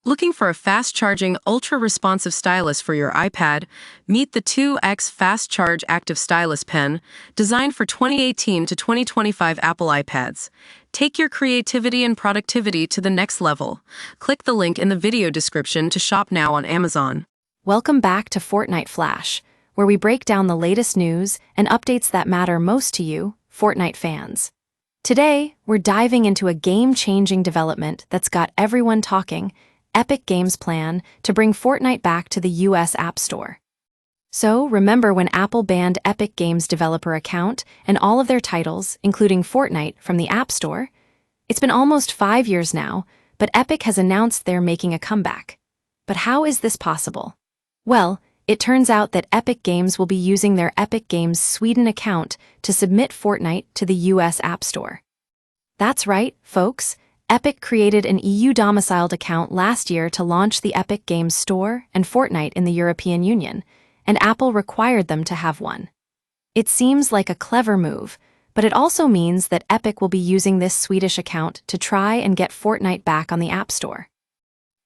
Looking for a fast-charging, ultra-responsive stylus for your iPad? Meet the 2X Fast Charge Active Stylus Pen, designed for 2018 to 2025 Apple iPads. Take your creativity and productivity to the next level. Click the link in the video description to shop now on Amazon. Welcome back to Fortnite Flash, where we break down the latest news and updates that matter most to you, Fortnite fans. Today, we're diving into a game-changing development that's got everyone talking: Epic Games' plan to bring Fortnite back to the US App Store. So, remember when Apple banned Epic Games' developer account and all of their titles, including Fortnite, from the App Store? It's been almost 5 years now, but Epic has announced they're making a comeback. But how is this possible? Well, it turns out that Epic Games will be using their Epic Games Sweden account to submit Fortnite to the US App Store. That's right, folks. Epic created an EU-domiciled account last year to launch the Epic Games Store and Fortnite in the European Union, and Apple required them to have one. It seems like a clever move, but it also means that Epic will be using this Swedish account to try and get Fortnite back on the App Store.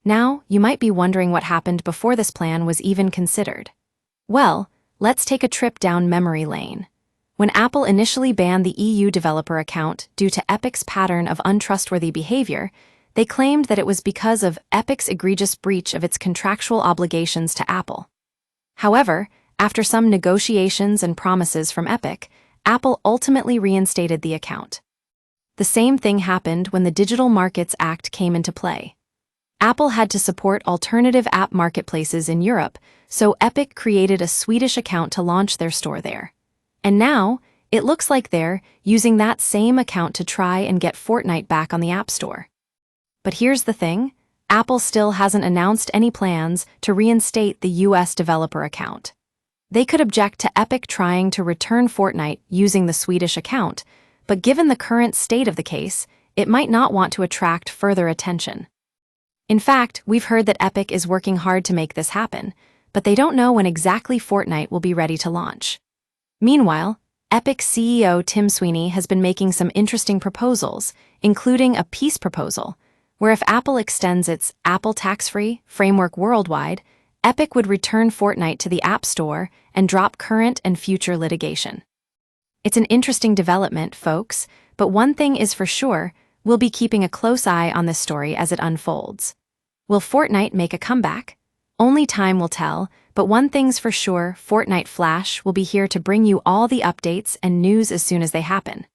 Now, you might be wondering what happened before this plan was even considered. Well, let's take a trip down memory lane. When Apple initially banned the EU developer account due to Epic's pattern of untrustworthy behavior, they claimed that it was because of Epic's egregious breach of its contractual obligations to Apple. However, after some negotiations and promises from Epic, Apple ultimately reinstated the account. The same thing happened when the Digital Markets Act came into play. Apple had to support alternative app marketplaces in Europe, so Epic created a Swedish account to launch their store there. And now, it looks like they're using that same account to try and get Fortnite back on the App Store. But here's the thing: Apple still hasn't announced any plans to reinstate the US developer account. They could object to Epic trying to return Fortnite using the Swedish account, but given the current state of the case, it might not want to attract further attention. In fact, we've heard that Epic is working hard to make this happen, but they don't know when exactly Fortnite will be ready to launch. Meanwhile, Epic CEO Tim Sweeney has been making some interesting proposals, including a peace proposal, where if Apple extends its Apple tax-free framework worldwide, Epic would return Fortnite to the App Store and drop current and future litigation. It's an interesting development, folks, but one thing is for sure: we'll be keeping a close eye on this story as it unfolds. Will Fortnite make a comeback? Only time will tell, but one thing's for sure: Fortnite Flash will be here to bring you all the updates and news as soon as they happen.